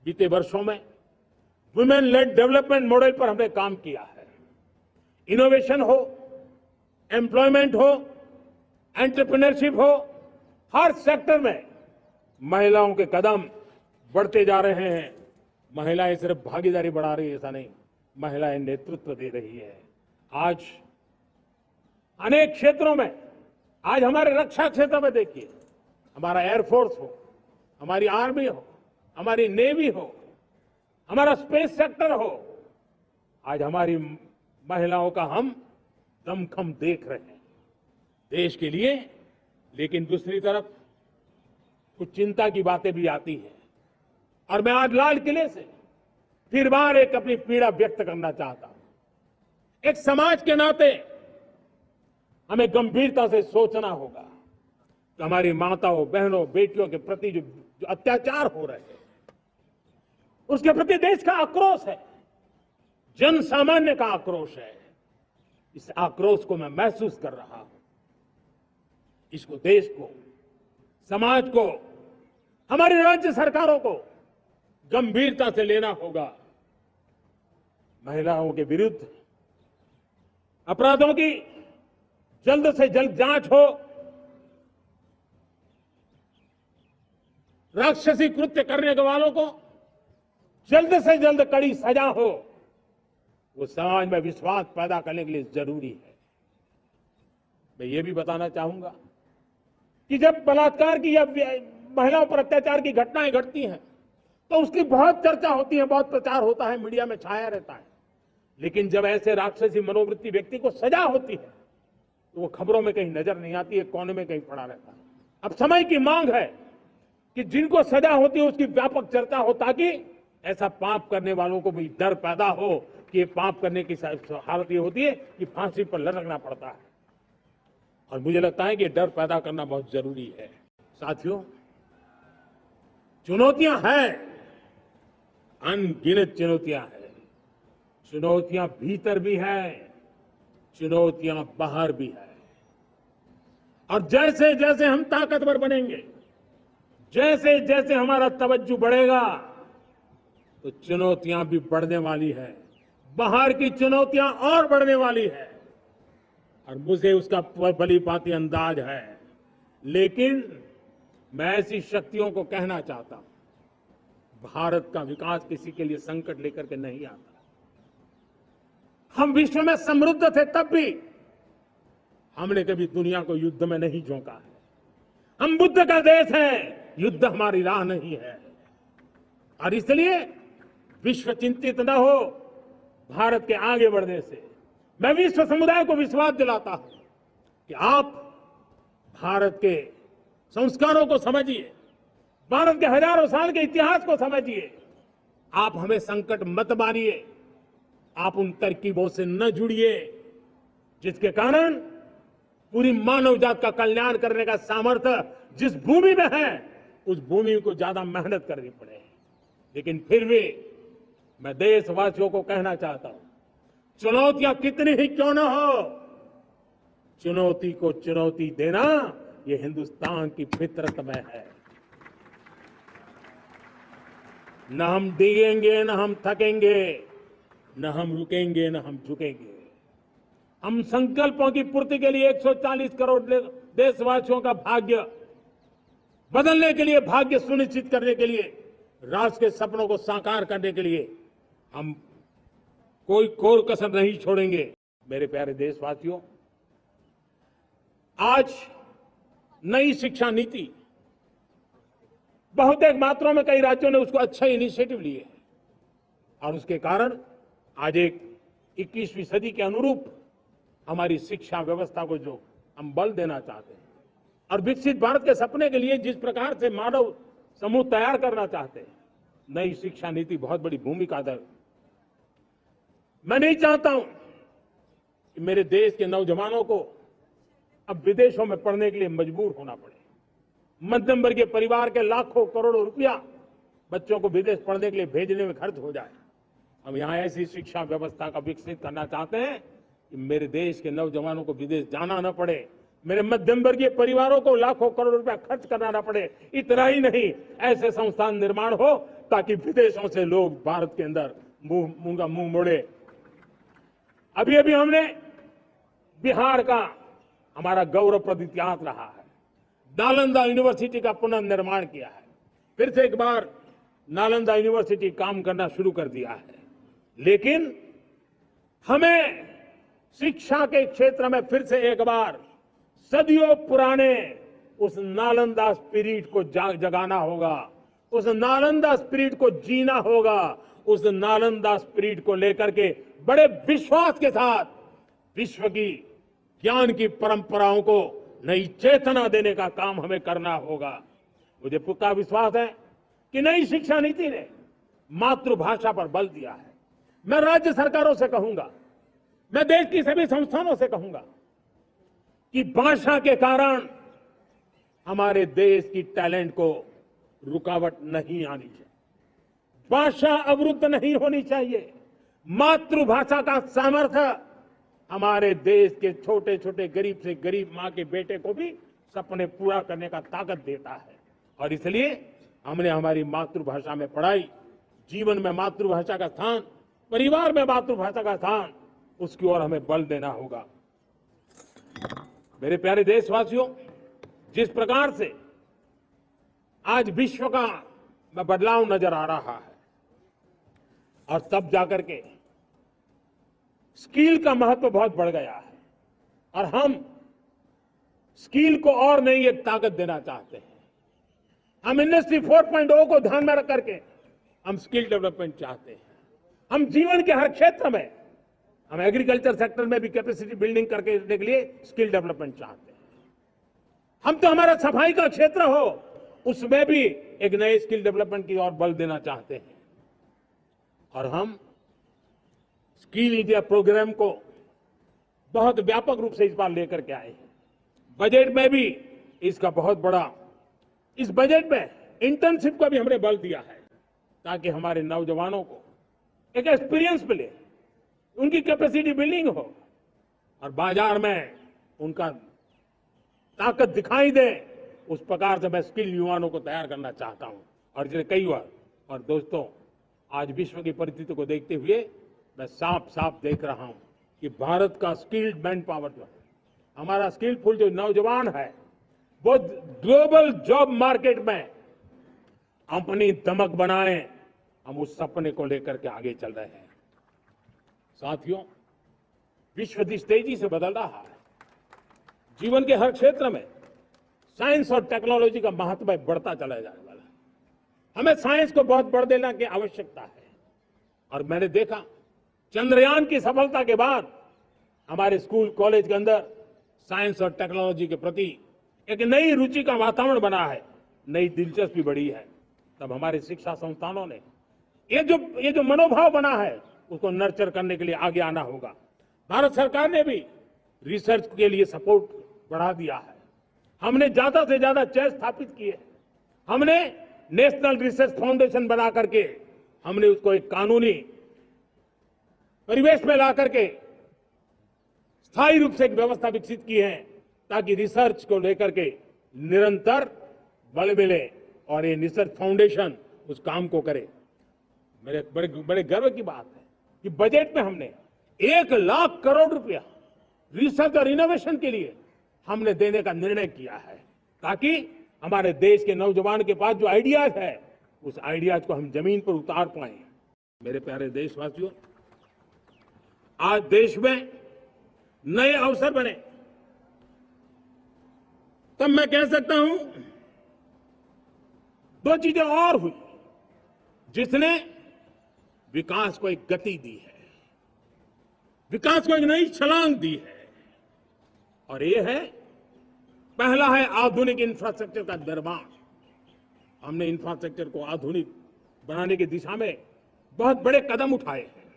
बीते वर्षों में वुमेन लेड डेवलपमेंट मॉडल पर हमने काम किया है। इनोवेशन हो, एम्प्लॉयमेंट हो, एंटरप्रेन्योरशिप हो, हर सेक्टर में महिलाओं के कदम बढ़ते जा रहे हैं। महिलाएं सिर्फ भागीदारी बढ़ा रही है ऐसा नहीं, महिलाएं नेतृत्व दे रही है। आज अनेक क्षेत्रों में, आज हमारे रक्षा क्षेत्र में देखिए, हमारा एयरफोर्स हो, हमारी आर्मी हो, हमारी नेवी हो, हमारा स्पेस सेक्टर हो, आज हमारी महिलाओं का हम दमखम देख रहे हैं देश के लिए। लेकिन दूसरी तरफ कुछ चिंता की बातें भी आती हैं और मैं आज लाल किले से फिर बार एक अपनी पीड़ा व्यक्त करना चाहता हूं। एक समाज के नाते हमें गंभीरता से सोचना होगा कि हमारी माताओं, बहनों, बेटियों के प्रति जो अत्याचार हो रहे हैं, उसके प्रति देश का आक्रोश है, जन सामान्य का आक्रोश है। इस आक्रोश को मैं महसूस कर रहा हूं। इसको देश को, समाज को, हमारी राज्य सरकारों को गंभीरता से लेना होगा। महिलाओं के विरुद्ध अपराधों की जल्द से जल्द जांच हो, राक्षसी कृत्य करने के वालों को जल्द से जल्द कड़ी सजा हो, वो समाज में विश्वास पैदा करने के लिए जरूरी है। मैं ये भी बताना चाहूंगा कि जब बलात्कार की या महिलाओं पर अत्याचार की घटनाएं घटती हैं तो उसकी बहुत चर्चा होती है, बहुत प्रचार होता है, मीडिया में छाया रहता है। लेकिन जब ऐसे राक्षसी मनोवृत्ति व्यक्ति को सजा होती है तो वो खबरों में कहीं नजर नहीं आती है, कोने में कहीं पड़ा रहता है। अब समय की मांग है कि जिनको सजा होती है उसकी व्यापक चर्चा हो, ताकि ऐसा पाप करने वालों को भी डर पैदा हो कि ये पाप करने की हालत ये होती है कि फांसी पर लटकना पड़ता है। और मुझे लगता है कि डर पैदा करना बहुत जरूरी है। साथियों, चुनौतियां हैं, अनगिनत चुनौतियां हैं। चुनौतियां भीतर भी हैं, चुनौतियां बाहर भी है। और जैसे जैसे हम ताकतवर बनेंगे, जैसे जैसे हमारा तवज्जो बढ़ेगा, तो चुनौतियां भी बढ़ने वाली है, बाहर की चुनौतियां और बढ़ने वाली है। और मुझे उसका भली भांति अंदाज है। लेकिन मैं ऐसी शक्तियों को कहना चाहता हूं, भारत का विकास किसी के लिए संकट लेकर के नहीं आता। हम विश्व में समृद्ध थे तब भी हमने कभी दुनिया को युद्ध में नहीं झोंका है। हम बुद्ध का देश है, युद्ध हमारी राह नहीं है। और इसलिए विश्व चिंतित न हो भारत के आगे बढ़ने से। मैं विश्व समुदाय को विश्वास दिलाता हूं कि आप भारत के संस्कारों को समझिए, भारत के हजारों साल के इतिहास को समझिए। आप हमें संकट मत मानिए, आप उन तरकीबों से न जुड़िए जिसके कारण पूरी मानव जात का कल्याण करने का सामर्थ्य जिस भूमि में है, उस भूमि को ज्यादा मेहनत करनी पड़े। लेकिन फिर भी मैं देशवासियों को कहना चाहता हूं, चुनौतियां कितनी ही क्यों न हो, चुनौती को चुनौती देना ये हिंदुस्तान की फितरत में है। न हम डिगेंगे, न हम थकेंगे, न हम रुकेंगे, न हम झुकेंगे। हम संकल्पों की पूर्ति के लिए 140 करोड़ देशवासियों का भाग्य बदलने के लिए, भाग्य सुनिश्चित करने के लिए, राष्ट्र के सपनों को साकार करने के लिए हम कोई कोर कसर नहीं छोड़ेंगे। मेरे प्यारे देशवासियों, आज नई शिक्षा नीति बहुत एक मात्रा में कई राज्यों ने उसको अच्छा इनिशिएटिव लिए और उसके कारण आज एक 21वीं सदी के अनुरूप हमारी शिक्षा व्यवस्था को जो हम बल देना चाहते हैं और विकसित भारत के सपने के लिए जिस प्रकार से मानव समूह तैयार करना चाहते हैं, नई शिक्षा नीति बहुत बड़ी भूमिका अदा। मैं नहीं चाहता हूं कि मेरे देश के नौजवानों को अब विदेशों में पढ़ने के लिए मजबूर होना पड़े। मध्यम वर्गीय परिवार के लाखों करोड़ों रुपया बच्चों को विदेश पढ़ने के लिए भेजने में खर्च हो जाए। हम यहां ऐसी शिक्षा व्यवस्था का विकसित करना चाहते हैं कि मेरे देश के नौजवानों को विदेश जाना न पड़े, मेरे मध्यम वर्गीय परिवारों को लाखों करोड़ रुपया खर्च करना न पड़े। इतना ही नहीं, ऐसे संस्थान निर्माण हो ताकि विदेशों से लोग भारत के अंदर मुंह मोड़े। अभी अभी हमने बिहार का हमारा गौरवप्रद इतिहास रहा है, नालंदा यूनिवर्सिटी का पुनर्निर्माण किया है। फिर से एक बार नालंदा यूनिवर्सिटी काम करना शुरू कर दिया है। लेकिन हमें शिक्षा के क्षेत्र में फिर से एक बार सदियों पुराने उस नालंदा स्पिरिट को जगाना होगा, उस नालंदा स्पिरिट को जीना होगा, उस नालंदा स्पिरिट को लेकर के बड़े विश्वास के साथ विश्व की ज्ञान की परंपराओं को नई चेतना देने का काम हमें करना होगा। मुझे पक्का विश्वास है कि नई शिक्षा नीति ने मातृभाषा पर बल दिया है। मैं राज्य सरकारों से कहूंगा, मैं देश की सभी संस्थानों से कहूंगा कि भाषा के कारण हमारे देश की टैलेंट को रुकावट नहीं आनी चाहिए, भाषा अवरुद्ध नहीं होनी चाहिए। मातृभाषा का सामर्थ्य हमारे देश के छोटे छोटे गरीब से गरीब मां के बेटे को भी सपने पूरा करने का ताकत देता है। और इसलिए हमने हमारी मातृभाषा में पढ़ाई, जीवन में मातृभाषा का स्थान, परिवार में मातृभाषा का स्थान, उसकी ओर हमें बल देना होगा। मेरे प्यारे देशवासियों, जिस प्रकार से आज विश्व का बदलाव नजर आ रहा है और तब जाकर के स्किल का महत्व बहुत बढ़ गया है और हम स्किल को और नई एक ताकत देना चाहते हैं। हम इंडस्ट्री 4.0 को ध्यान में रख करके हम स्किल डेवलपमेंट चाहते हैं। हम जीवन के हर क्षेत्र में, हम एग्रीकल्चर सेक्टर में भी कैपेसिटी बिल्डिंग करके देने के लिए स्किल डेवलपमेंट चाहते हैं। हम तो हमारा सफाई का क्षेत्र हो उसमें भी एक नए स्किल डेवलपमेंट की ओर बल देना चाहते हैं। और हम स्किल इंडिया प्रोग्राम को बहुत व्यापक रूप से इस बार लेकर के आए हैं। बजट में भी इसका बहुत बड़ा, इस बजट में इंटर्नशिप को भी हमने बल दिया है ताकि हमारे नौजवानों को एक एक्सपीरियंस मिले, उनकी कैपेसिटी बिल्डिंग हो और बाजार में उनका ताकत दिखाई दे। उस प्रकार से मैं स्किल युवाओं को तैयार करना चाहता हूं। और इसलिए कई बार, और दोस्तों, आज विश्व की परिस्थिति को देखते हुए मैं साफ साफ देख रहा हूं कि भारत का स्किल्ड मैन पावर जो है, हमारा स्किलफुल जो नौजवान है, वो ग्लोबल जॉब मार्केट में अपनी दमक बनाए। हम उस सपने को लेकर के आगे चल रहे हैं। साथियों, विश्व जिस तेजी से बदल रहा है, जीवन के हर क्षेत्र में साइंस और टेक्नोलॉजी का महत्व बढ़ता चला जाने वाला है। हमें साइंस को बहुत बढ़ देने की आवश्यकता है। और मैंने देखा चंद्रयान की सफलता के बाद हमारे स्कूल कॉलेज के अंदर साइंस और टेक्नोलॉजी के प्रति एक नई रुचि का वातावरण बना है, नई दिलचस्पी बढ़ी है। तब हमारे शिक्षा संस्थानों ने ये जो मनोभाव बना है उसको नर्चर करने के लिए आगे आना होगा। भारत सरकार ने भी रिसर्च के लिए सपोर्ट बढ़ा दिया है। हमने ज्यादा से ज्यादा चेयर स्थापित किए। हमने नेशनल रिसर्च फाउंडेशन बना करके हमने उसको एक कानूनी परिवेश में ला करके स्थायी रूप से एक व्यवस्था विकसित की है ताकि रिसर्च को लेकर के निरंतर बल मिले और ये रिसर्च फाउंडेशन उस काम को करे। मेरे बड़े गर्व की बात है कि बजट में हमने 1 लाख करोड़ रुपया रिसर्च और इनोवेशन के लिए हमने देने का निर्णय किया है ताकि हमारे देश के नौजवान के पास जो आइडियाज है उस आइडियाज को हम जमीन पर उतार पाए। मेरे प्यारे देशवासियों, आज देश में नए अवसर बने तब मैं कह सकता हूं 2 चीजें और हुई जिसने विकास को एक गति दी है, विकास को एक नई छलांग दी है। और ये है, पहला है आधुनिक इंफ्रास्ट्रक्चर का निर्माण। हमने इंफ्रास्ट्रक्चर को आधुनिक बनाने की दिशा में बहुत बड़े कदम उठाए हैं।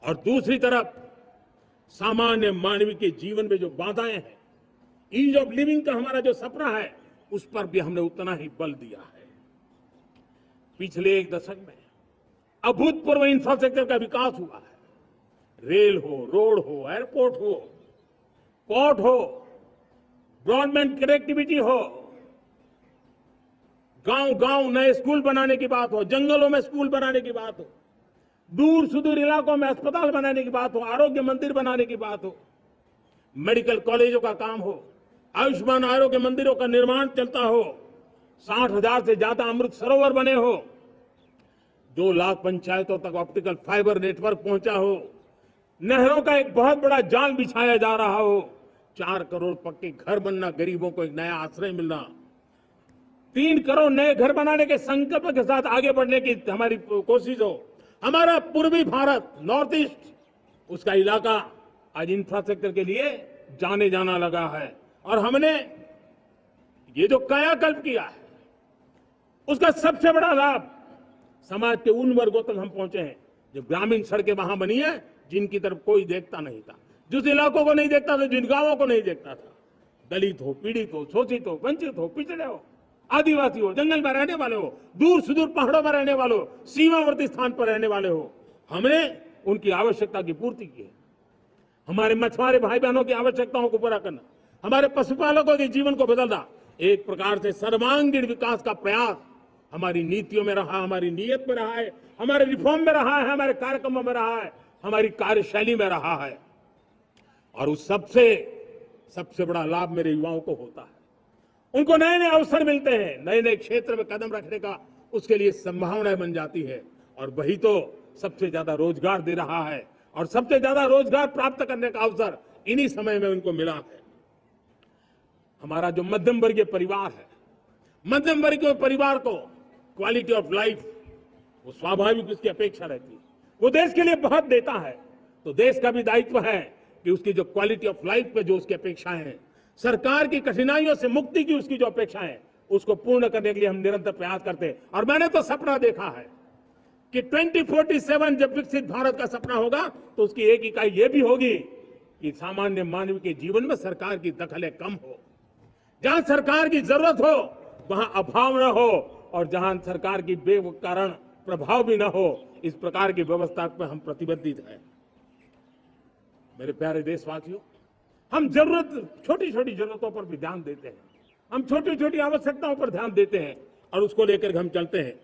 और दूसरी तरफ सामान्य मानव के जीवन में जो बाधाएं हैं, ईज ऑफ लिविंग का हमारा जो सपना है, उस पर भी हमने उतना ही बल दिया है। पिछले 1 दशक में अभूतपूर्व इंफ्रास्ट्रक्चर का विकास हुआ है। रेल हो, रोड हो, एयरपोर्ट हो, पोर्ट हो, ब्रॉडबैंड कनेक्टिविटी हो, गांव-गांव नए स्कूल बनाने की बात हो, जंगलों में स्कूल बनाने की बात हो, दूर सुदूर इलाकों में अस्पताल बनाने की बात हो, आरोग्य मंदिर बनाने की बात हो, मेडिकल कॉलेजों का काम हो, आयुष्मान आरोग्य मंदिरों का निर्माण चलता हो, 60,000 से ज्यादा अमृत सरोवर बने हो, 2 लाख पंचायतों तक ऑप्टिकल फाइबर नेटवर्क पहुंचा हो, नहरों का एक बहुत बड़ा जाल बिछाया जा रहा हो, 4 करोड़ पक्के घर बनना, गरीबों को एक नया आश्रय मिलना, 3 करोड़ नए घर बनाने के संकल्प के साथ आगे बढ़ने की हमारी कोशिश हो। हमारा पूर्वी भारत, नॉर्थ ईस्ट, उसका इलाका आज इंफ्रास्ट्रक्चर के लिए जाने जाना लगा है। और हमने ये जो कायाकल्प किया है, उसका सबसे बड़ा लाभ समाज के उन वर्गों तक हम पहुंचे हैं जो ग्रामीण सड़कें वहां बनी है, जिनकी तरफ कोई देखता नहीं था, जिस इलाकों को नहीं देखता था, जिन गांवों को नहीं देखता था। दलित हो, पीड़ित हो, शोषित हो, वंचित हो, पिछड़े हो, आदिवासी हो, जंगल में रहने वाले हो, दूर सुदूर पहाड़ों में रहने वाले हो, सीमावर्ती स्थान पर रहने वाले हो, हमने उनकी आवश्यकता की पूर्ति की है। हमारे मछुआरे भाई बहनों की आवश्यकताओं को पूरा करना, हमारे पशुपालकों के जीवन को बदलना, एक प्रकार से सर्वांगीण विकास का प्रयास हमारी नीतियों में रहा, हमारी नीयत में रहा है, हमारे रिफॉर्म में रहा है, हमारे कार्यक्रमों में रहा है, हमारी कार्यशैली में रहा है। और उस सबसे बड़ा लाभ मेरे युवाओं को होता है। उनको नए नए अवसर मिलते हैं, नए नए क्षेत्र में कदम रखने का उसके लिए संभावनाएं बन जाती है। और वही तो सबसे ज्यादा रोजगार दे रहा है, और सबसे ज्यादा रोजगार प्राप्त करने का अवसर इन्हीं समय में उनको मिला है। हमारा जो मध्यम वर्गीय परिवार है, मध्यम वर्गीय परिवार को क्वालिटी ऑफ लाइफ, वो स्वाभाविक उसकी अपेक्षा रहती है। वो देश के लिए बहुत देता है, तो देश का भी दायित्व है कि उसकी जो क्वालिटी ऑफ लाइफ पे जो उसकी अपेक्षाएं हैं, सरकार की कठिनाइयों से मुक्ति की उसकी जो अपेक्षाएं हैं, उसको पूर्ण करने के लिए हम निरंतर प्रयास करते हैं। और मैंने तो सपना देखा है कि 2047 जब विकसित भारत का सपना होगा, तो उसकी एक इकाई ये भी होगी कि सामान्य मानव के जीवन में सरकार की दखलें कम हो, जहां सरकार की जरूरत हो वहां अभाव न हो, और जहां सरकार की बेकारण प्रभाव भी न हो, इस प्रकार की व्यवस्था पर हम प्रतिबद्ध हैं। मेरे प्यारे देशवासियों, हम छोटी छोटी जरूरतों पर भी ध्यान देते हैं, हम छोटी छोटी आवश्यकताओं पर ध्यान देते हैं, और उसको लेकर हम चलते हैं।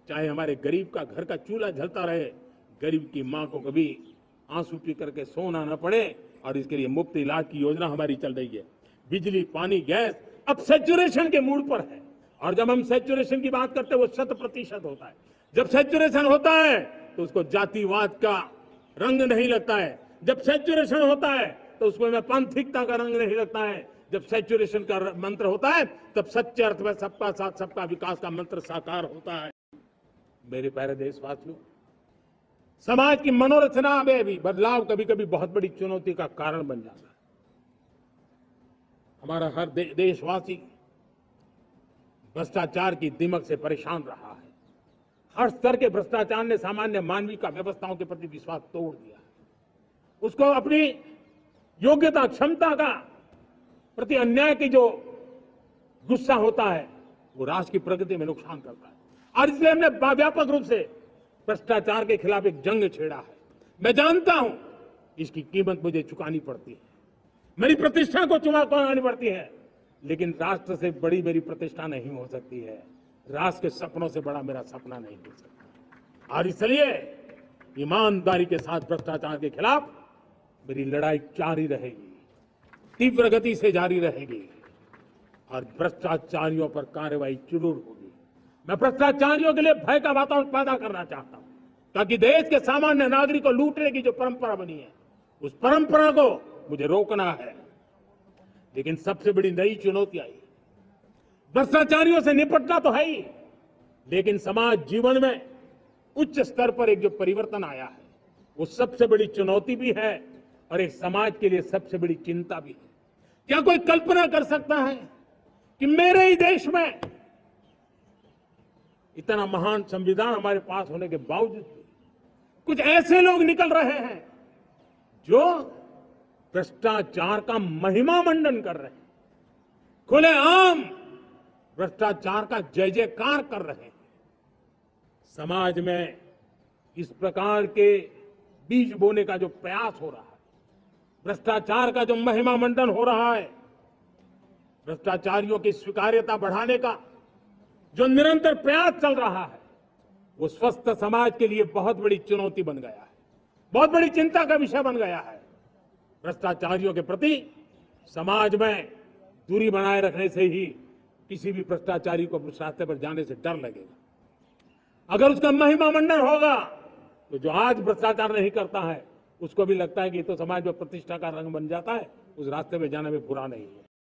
चाहे हमारे गरीब का घर का चूल्हा जलता रहे, गरीब की मां को कभी आंसू पी करके सोना न पड़े, और इसके लिए मुफ्त इलाज की योजना हमारी चल रही है। बिजली, पानी, गैस अब सैचुरेशन के मूड पर है, और जब हम सैचुरेशन की बात करते हैं वो 100% होता है। जब सैचुरेशन होता है तो उसको जातिवाद का रंग नहीं लगता है, जब सैचुरेशन होता है तो उसमें प्रांतिकता का रंग नहीं लगता है, जब सैचुरेशन का मंत्र होता है तब सच्चे अर्थ में सबका साथ सबका विकास का मंत्र साकार होता है। मेरे प्यारे देशवासियों, समाज की मनोरचना में भी बदलाव कभी कभी बहुत बड़ी चुनौती का कारण बन जाता है। हमारा हर देशवासी भ्रष्टाचार की दिमक से परेशान रहा है। हर स्तर के भ्रष्टाचार ने सामान्य मानवीय का व्यवस्थाओं के प्रति विश्वास तोड़ दिया है। उसको अपनी योग्यता, क्षमता का प्रति अन्याय की जो गुस्सा होता है, वो राष्ट्र की प्रगति में नुकसान करता है। और इसलिए हमने व्यापक रूप से भ्रष्टाचार के खिलाफ एक जंग छेड़ा है। मैं जानता हूं इसकी कीमत मुझे चुकानी पड़ती है, मेरी प्रतिष्ठा को चुकानी पड़ती है, लेकिन राष्ट्र से बड़ी मेरी प्रतिष्ठा नहीं हो सकती है, राष्ट्र के सपनों से बड़ा मेरा सपना नहीं हो सकता। और इसलिए ईमानदारी के साथ भ्रष्टाचार के खिलाफ मेरी लड़ाई जारी रहेगी, तीव्र गति से जारी रहेगी, और भ्रष्टाचारियों पर कार्रवाई जरूर होगी। मैं भ्रष्टाचारियों के लिए भय का वातावरण पैदा करना चाहता हूं, ताकि देश के सामान्य नागरिक को लूटने की जो परंपरा बनी है, उस परंपरा को मुझे रोकना है। लेकिन सबसे बड़ी नई चुनौती आई, भ्रष्टाचारियों से निपटना तो है ही, लेकिन समाज जीवन में उच्च स्तर पर एक जो परिवर्तन आया है, वो सबसे बड़ी चुनौती भी है, और एक समाज के लिए सबसे बड़ी चिंता भी है। क्या कोई कल्पना कर सकता है कि मेरे ही देश में इतना महान संविधान हमारे पास होने के बावजूद कुछ ऐसे लोग निकल रहे हैं जो भ्रष्टाचार का महिमा मंडन कर रहे हैं, खुलेआम भ्रष्टाचार का जय जयकार कर रहे हैं। समाज में इस प्रकार के बीज बोने का जो प्रयास हो रहा है, भ्रष्टाचार का जो महिमा मंडन हो रहा है, भ्रष्टाचारियों की स्वीकार्यता बढ़ाने का जो निरंतर प्रयास चल रहा है, वो स्वस्थ समाज के लिए बहुत बड़ी चुनौती बन गया है, बहुत बड़ी चिंता का विषय बन गया है। भ्रष्टाचारियों के प्रति समाज में दूरी बनाए रखने से ही किसी भी भ्रष्टाचारी को उस रास्ते पर जाने से डर लगेगा। अगर उसका महिमा मंडन होगा तो जो आज भ्रष्टाचार नहीं करता है उसको भी लगता है कि ये तो समाज में प्रतिष्ठा का रंग बन जाता है, उस रास्ते में जाने में बुरा नहीं है।